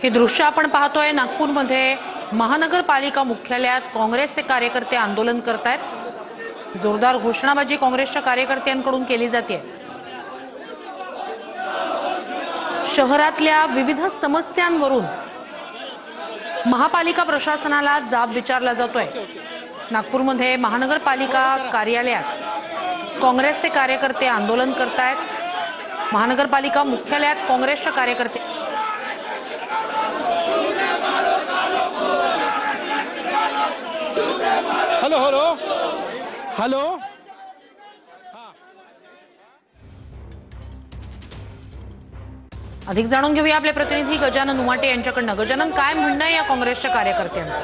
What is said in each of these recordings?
हे दृश्य आपण पाहतोय नागपूरमध्ये महानगरपालिका मुख्यालयात काँग्रेसचे कार्यकर्ते आंदोलन करतायत। जोरदार घोषणाबाजी काँग्रेसच्या कार्यकर्त्यांकडून केली जाते। शहरातल्या विविध समस्यांवरून महापालिका प्रशासनाला जाब विचारला जातोय। नागपूरमध्ये महानगरपालिका कार्यालयात काँग्रेसचे कार्यकर्ते आंदोलन करतायत। महानगरपालिका मुख्यालयात काँग्रेसचे कार्यकर्ते हॅलो हॅलो हॅलो अधिक जाणून घेऊया आपले प्रतिनिधी गजानन उमाटे यांच्याकडून। गजानन, काय म्हणणं आहे या काँग्रेसच्या कार्यकर्त्यांचं?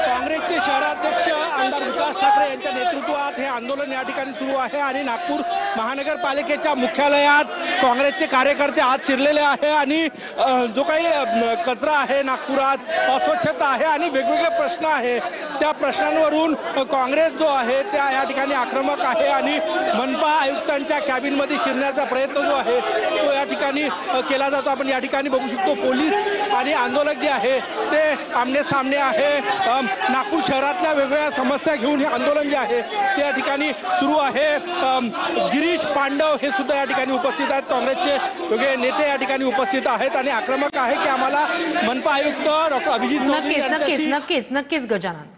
काँग्रेसचे शहराध्यक्ष आमदार विकास ठाकरे यांच्या नेतृत्वात हे आंदोलन या ठिकाणी सुरू आहे आणि नागपूर महानगरपालिकेच्या मुख्यालयात काँग्रेसचे कार्यकर्ते आज शिरलेले आहे आणि जो काही कचरा आहे नागपुरात, अस्वच्छता आहे आणि वेगवेगळे प्रश्न आहे, त्या प्रश्नांवरून काँग्रेस जो आहे त्या या ठिकाणी आक्रमक आहे आणि मनपा आयुक्तांच्या कॅबिनमध्ये शिरण्याचा प्रयत्न जो आहे तो या ठिकाणी केला जातो। आपण या ठिकाणी बघू शकतो पोलीस आणि आंदोलक जे आहे ते आमने सामने आहे। नागपूर शहरातल्या वेगवेगळ्या समस्या घेऊन हे आंदोलन जे आहे ते या ठिकाणी सुरू आहे। गिरीश पांडव हे सुद्धा या ठिकाणी उपस्थित आहेत। काँग्रेसचे वेगवेगळे नेते या ठिकाणी उपस्थित आहेत आणि आक्रमक आहे की आम्हाला मनपा आयुक्त डॉक्टर अभिजित चौधरी नक्कीच गजानन।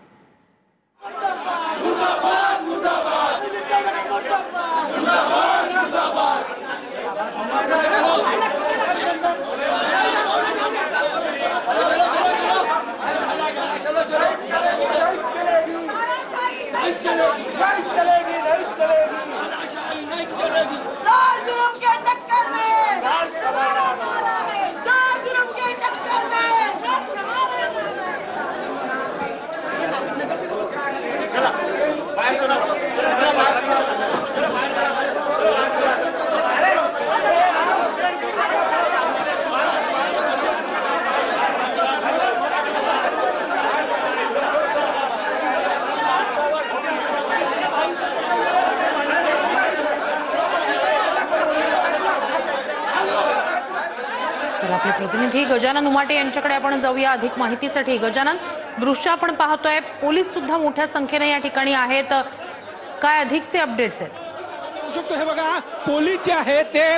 तर आपले प्रतिनिधी गजानन उमाटे यांच्याकडे आपण जाऊया अधिक माहितीसाठी। गजानन, दृश्य आपण पाहतोय, पोलीस सुद्धा मोठ्या संख्येने या ठिकाणी आहेत, काय अधिकचे अपडेट्स आहेत? हे बघा, पोलीस जे आहे ते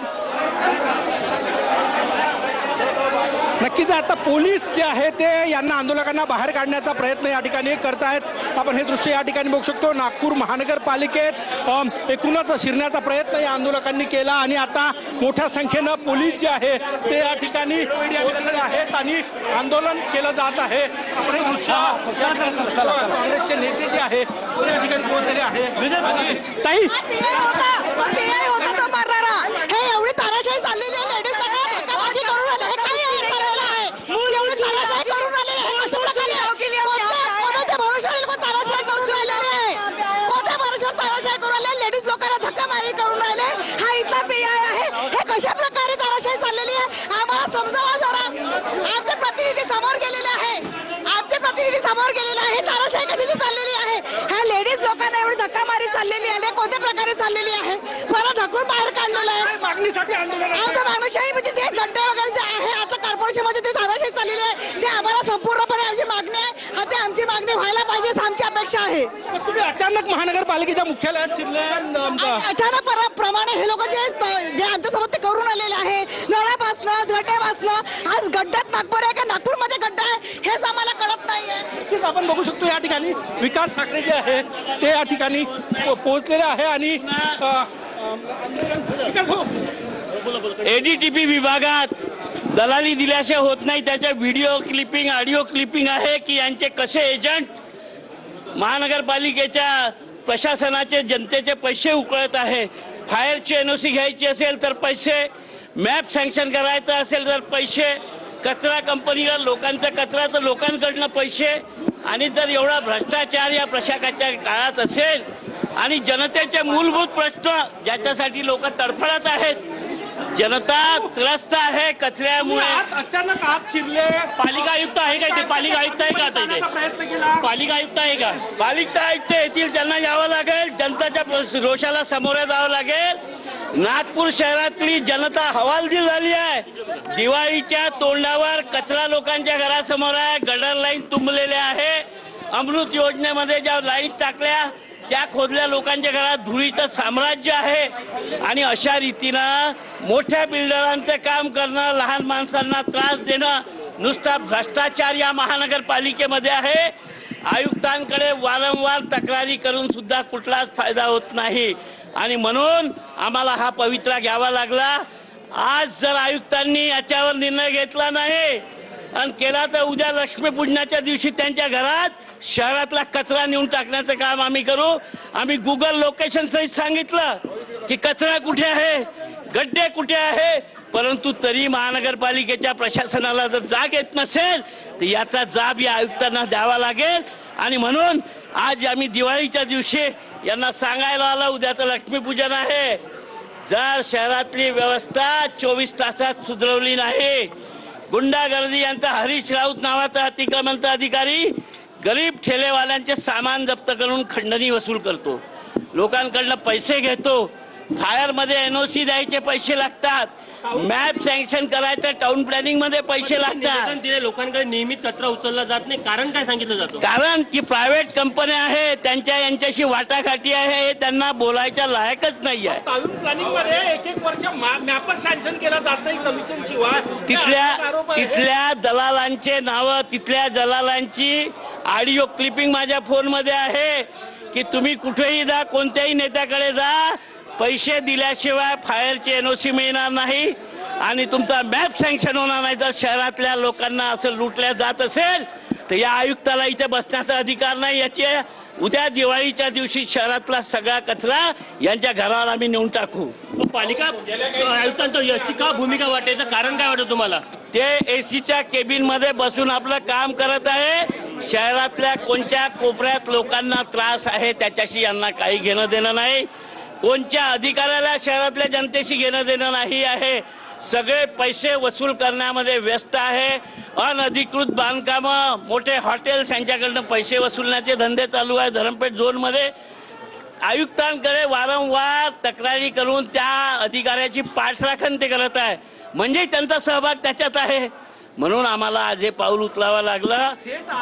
नक्कीच आता पोलीस जे आहे ते यांना आंदोलकांना बाहेर काढण्याचा प्रयत्न या ठिकाणी करतायत। आपण हे दृश्य या ठिकाणी बघू शकतो। नागपूर महानगरपालिकेत एकूणच शिरण्याचा प्रयत्न या आंदोलकांनी केला आणि आता मोठ्या संख्येनं पोलीस जे आहे ते या ठिकाणी पोहोचलेले आहेत आणि आंदोलन केलं जात आहे। आपण हे दृश्य काँग्रेसचे नेते जे आहे ते या ठिकाणी पोहोचलेले आहे। ताई कशा प्रकारे ताराशाही चाललेली आहे आम्हाला समजावा जरा। आमचे प्रतिनिधी समोर गेलेले आहे, ताराशाही कशाची चाललेली आहे? ह्या लेडीज लोकांना एवढी धक्कामारी चाललेली आहे, कोणत्या प्रकारे चाललेली आहे? मला धक्कून बाहेर काढलेलं आहे। मागणीसाठी आंदोलन आमच्या मागणीशाही म्हणजे जे गड्डे वगैरे जे आहे आता कॉर्पोरेशन मध्ये जे ताराशाही चाललेली आहे ते आम्हाला संपूर्णपणे आमची मागणी आहे आणि ते आमची मागणी व्हायला पाहिजे आमची अपेक्षा आहे। तुम्ही अचानक महानगरपालिकेच्या मुख्यालयात शिरले, अचानक प्रमाणे हे लोक जे आमच्यासोबत ते करून आलेले आहे, नळापासनं घट्यापासनं आज गड्ड्यात नागपूर आहे का नागपूरमध्ये गड्डा आहे हेच आम्हाला कळत नाहीये। आपण बघू शकतो या ठिकाणी विकास ठाकरे जे आहे ते या ठिकाणी पोहोचलेले आहे आणि एडीटीपी विभागात दलाली दिल्याशिवाय होत नाही, त्याच्या व्हिडिओ क्लिपिंग ऑडिओ क्लिपिंग आहे की यांचे कसे एजंट महानगरपालिकेच्या प्रशासनाचे जनतेचे पैसे उकळत आहे। फायरची एनओसी घ्यायची असेल तर पैसे, मॅप सँक्शन करायचं असेल तर पैसे, कचरा कंपनीला लोकांचा कचरा तर लोकांकडनं पैसे, आणि जर एवढा भ्रष्टाचार या प्रशासनाच्या काळात असेल आणि जनतेचे मूलभूत प्रश्न ज्याच्यासाठी लोक तडफडत आहेत जनता त्रस्त आहे कचऱ्यामुळे. अचानक आत शिरले. पालिका आयुक्त आहे का इथे? पालिका आयुक्त आहे का आता इथे? प्रयत्न केला. पालिका आयुक्त आहे का? पालिका आयुक्त येतील, त्यांना यावं लागेल, जनताच्या रोषाला सामोरे जावं लागेल. नागपूर शहरातली जनता हवालदिल झाली आहे. दिवाळीच्या तोंडावर कचरा लोकांच्या घरासमोर आहे, गटर लाईन तुंबलेल्या आहे. अमृत योजनेमध्ये ज्या लाईन टाकल्या त्या खोदल्या लोकांच्या घरात धुळीचं साम्राज्य आहे. आणि अशा रीतीनं मोठ्या बिल्डरांचं काम करणं, लहान माणसांना त्रास देणं, नुसता भ्रष्टाचार या महानगरपालिकेमध्ये आहे. आयुक्तांकडे वारंवार तक्रारी करून सुद्धा कुठलाच फायदा होत नाही. आणि म्हणून आम्हाला हा पवित्रा घ्यावा लागला. आज जर आयुक्तांनी याच्यावर निर्णय घेतला नाही आणि केला तर उद्या लक्ष्मीपूजनाच्या दिवशी त्यांच्या घरात शहरातला कचरा नेऊन टाकण्याचं काम आम्ही करू. आम्ही गुगल लोकेशन सहित सांगितलं की कचरा कुठे आहे, गड्डे कुठे आहे, परंतु तरी महानगरपालिकेच्या प्रशासनाला जर जाग येत नसेल तर याचा जाब या आयुक्तांना द्यावा लागेल. आणि म्हणून आज आम्ही दिवाळीच्या दिवशी यांना सांगायला आलं, उद्या तर लक्ष्मीपूजन आहे, जर शहरातली व्यवस्था 24 तासात सुधारवली नाही, गुंडागर्दी यांचा हरीश राऊत नावाचा अतिक्रमणचा अधिकारी गरीब ठेलेवाल्यांचे सामान जप्त करून खंडणी वसूल करतो, लोकांकडनं पैसे घेतो, फायरमध्ये NOC द्यायचे पैसे लागतात, मॅप सँक्शन करायचं टाउन प्लॅनिंग मध्ये पैसे लागतात. तिथे लोकांकडे नियमित कचरा उचलला जात नाही, कारण काय सांगितलं जातं? कारण की प्रायव्हेट कंपन्या आहे, यांच्याशी वाटाघाटी आहे, त्यांना बोलायच्या लायकच नाही आहे. टाउन प्लॅनिंग मध्ये एक वर्ष मॅपच सँक्शन केला जात नाही कमिशन शिवाय. तिथल्या दलालांचे नावं, तिथल्या दलालांची ऑडिओ क्लिपिंग माझ्या फोनमध्ये आहे की तुम्ही कुठेही जा, कोणत्याही नेत्याकडे जा, पैसे दिल्याशिवाय फायरचे NOC मिळणार नाही आणि तुमचा मॅप सँक्शन होणार नाही. जर शहरातल्या लोकांना असं लुटल्या जात असेल तर या आयुक्ताला इथे बसण्याचा अधिकार नाही. याची उद्या दिवाळीच्या दिवशी शहरातला सगळा कचरा यांच्या घरावर आम्ही नेऊन टाकू. पालिका आयुक्तांचं अशी का भूमिका वाटायचं कारण काय वाटतं तुम्हाला? ते AC च्या केबिन मध्ये बसून आपलं काम करत आहे. शहरातल्या कोणत्या कोपऱ्यात लोकांना त्रास आहे त्याच्याशी यांना काही घेणं देणं नाही. कोणत्या अधिकाऱ्याला शहरातल्या जनतेशी घेणं देणं नाही आहे. सगळे पैसे वसूल करण्यामध्ये व्यस्त आहे. अनधिकृत बांधकामं, मोठे हॉटेल्स यांच्याकडनं पैसे वसूलण्याचे धंदे चालू आहे. धरमपेठ झोनमध्ये आयुक्तांकडे वारंवार तक्रारी करून त्या अधिकाऱ्याची पाठराखण ते करत आहे, म्हणजे त्यांचा सहभाग त्याच्यात आहे. म्हणून आम्हाला आज हे पाऊल उचलावं लागलं.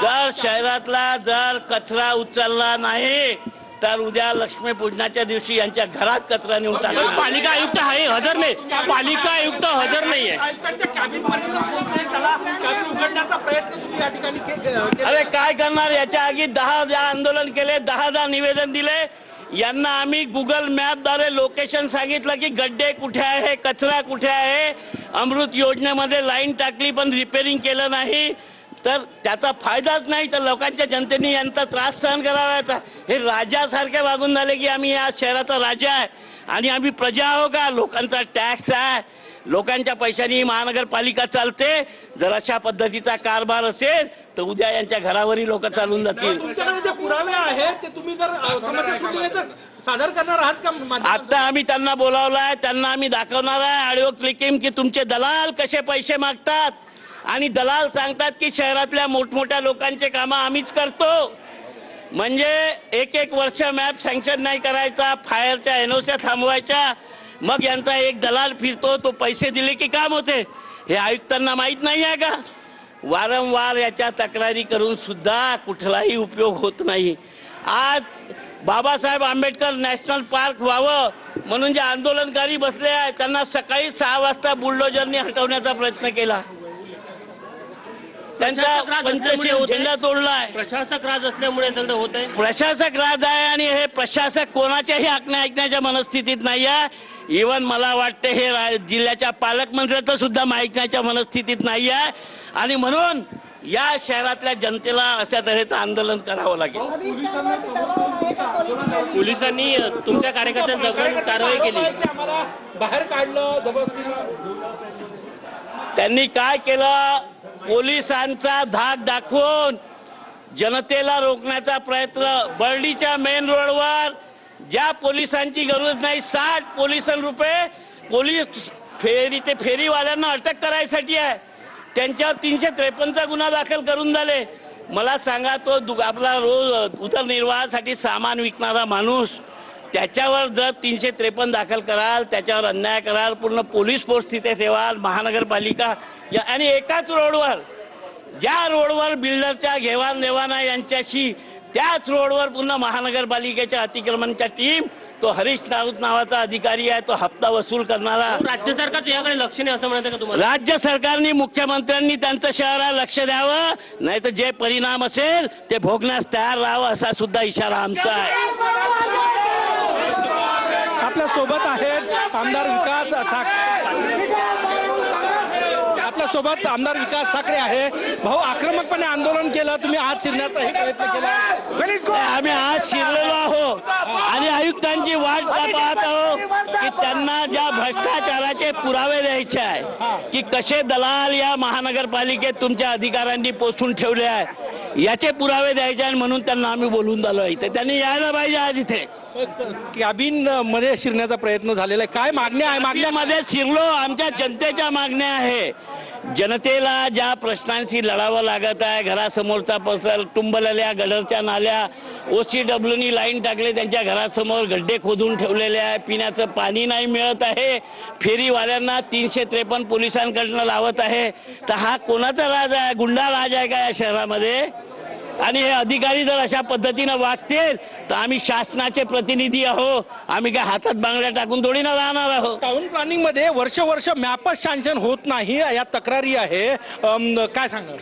जर शहरातला जर कचरा उचलला नाही तर उद्या लक्ष्मीपूजनाच्या दिवशी यांच्या घरात कचरा नेऊन टाकला. पालिका आयुक्त आहे हजर नाही, पालिका आयुक्त हजर नाहीये. आयुक्तांच्या कॅबिन पर्यंत पोहोचले, त्याला कॅबिन उघडण्याचा प्रयत्न तुम्ही या ठिकाणी केला. अरे काय करणार, याच्या आधी 10,000 आंदोलन केले, 10,000 निवेदन दिले. यांना आम्ही गुगल मॅपद्वारे लोकेशन सांगितलं की गड्डे कुठे आहे, कचरा कुठे आहे. अमृत योजनेमध्ये लाईन टाकली पण रिपेअरिंग केलं नाही तर त्याचा फायदाच नाही. तर लोकांच्या जनतेने यांचा त्रास सहन करावा. हे राजासारखे वागून झाले की आम्ही या शहराचा राजा आहे आणि आम्ही प्रजा आहो का. लोकांचा टॅक्स आहे, लोकांच्या पैशांनी महानगरपालिका चालते. जर अशा पद्धतीचा कारभार असेल तर उद्या यांच्या घरावरही लोक चालून जातील. तुमच्याकडे जे पुरावे आहेत ते तुम्ही जर समस्या सुटली तर सादर करणार आहात का? आता आम्ही त्यांना बोलावलं आहे, त्यांना आम्ही दाखवणार आहे ऑडिओ क्लिपिंग की तुमचे दलाल कसे पैसे मागतात आणि दलाल सांगतात की शहरातल्या मोठमोठ्या लोकांचे कामं आम्हीच करतो. म्हणजे एक वर्ष मॅप सँक्शन नाही करायचा, फायरच्या NOC थांबवायच्या, मग यांचा एक दलाल फिरतो, तो पैसे दिले की काम होते. हे आयुक्तांना माहीत नाही आहे का? वारंवार याच्या तक्रारी करून सुद्धा कुठलाही उपयोग होत नाही. आज बाबासाहेब आंबेडकर नॅशनल पार्क व्हावं म्हणून जे आंदोलनकारी बसले आहेत त्यांना सकाळी 6 वाजता बुलडोजरने हटवण्याचा प्रयत्न केला. त्यांचा पंचशील झेंडा तोडलाय. प्रशासक राज असल्यामुळे सगळं होत आहे. प्रशासक राज आहे आणि हे प्रशासक कोणाच्याही ऐकण्याच्या मनस्थितीत नाही आहे. इव्हन मला वाटतं हे जिल्ह्याच्या पालकमंत्र्याचं सुद्धा ऐकण्याच्या मनस्थितीत नाही आहे. आणि म्हणून या शहरातल्या जनतेला अशा तऱ्हेचं आंदोलन करावं लागेल. पोलिसांनी तुमच्या कार्यकर्त्यांवर कारवाई केली, आम्हाला बाहेर काढलं जबरदस्तीने. त्यांनी काय केलं, पोलिसांचा धाक दाखवून जनतेला रोखण्याचा प्रयत्न. बर्डीच्या मेन रोडवर ज्या पोलिसांची गरज नाही 60 पोलिस ते फेरीवाल्यांना अटक करायसाठी आहे. त्यांच्यावर 353चा गुन्हा दाखल करून झाले. मला सांगा, तो आपला रोज उदरनिर्वाहासाठी सामान विकणारा माणूस, त्याच्यावर जर 353 दाखल कराल, त्याच्यावर अन्याय कराल, पूर्ण पोलीस फोर्स तिथे ठेवाल, महानगरपालिका आणि एकाच रोडवर, ज्या रोडवर बिल्डरच्या घेवाण यांच्याशी, त्याच रोडवर पुन्हा महानगरपालिकेच्या अतिक्रमणच्या टीम, तो हरीश राऊत नावाचा अधिकारी आहे, तो हप्ता वसूल करणारा. राज्य सरकारचं याकडे लक्ष नाही असं म्हणायचं का तुम्हाला? राज्य सरकारने, मुख्यमंत्र्यांनी त्यांचं शहराला लक्ष द्यावं, नाही तर जे परिणाम असेल ते भोगण्यास तयार राहावं, असा सुद्धा इशारा आमचा आहे. आपल्या सोबत आहेत आमदार विकास ठाकरे आहे. भाऊ, आक्रमकपणे आंदोलन केलं, तुम्ही आज शिरण्याचाही प्रयत्न केला. आम्ही आज शिरलेलो आहोत आणि आयुक्तांची वाट पाहत आहोत की त्यांना ज्या भ्रष्टाचाराचे पुरावे द्यायचे आहे, की कसे दलाल या महानगरपालिकेत तुमच्या अधिकाऱ्यांनी पोचून ठेवले आहे, याचे पुरावे द्यायचे आहे. म्हणून त्यांना आम्ही बोलून आलो इथे. त्यांनी यायला पाहिजे आज इथे. कॅबिन मध्ये शिरण्याचा प्रयत्न झालेला आहे. काय मागण्या आहे? मागण्यामध्ये शिरलो. आमच्या जनतेच्या मागण्या आहे. जनतेला ज्या प्रश्नांशी लढावं लागत आहे, घरासमोरचा तुंबलेल्या गडरच्या नाल्या, OCWनी लाईन टाकले, त्यांच्या घरासमोर गड्डे खोदून ठेवलेले आहे, पिण्याचं पाणी नाही मिळत आहे, फेरीवाल्यांना 353 पोलिसांकडनं लावत आहे. तर हा कोणाचा राज आहे? गुंडा राज आहे का या शहरामध्ये? आणि हे अधिकारी जर अशा पद्धतीनं वागतील तर आम्ही शासनाचे प्रतिनिधी आहो. आम्ही काय हातात बांगड्या टाकून थोडी ना राहणार आहोत. टाउन प्लॅनिंग मध्ये वर्ष मॅपच सँक्शन होत नाही, या तक्रारी आहे. काय सांगा?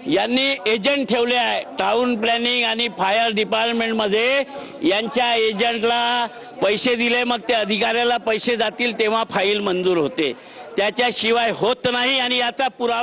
यांनी एजंट ठेवले आहे टाउन प्लॅनिंग आणि फायर डिपार्टमेंटमध्ये. यांच्या एजंटला पैसे दिले, मग ते अधिकाऱ्याला पैसे जातील तेव्हा फाईल मंजूर होते, त्याच्याशिवाय होत नाही. आणि याचा पुरावा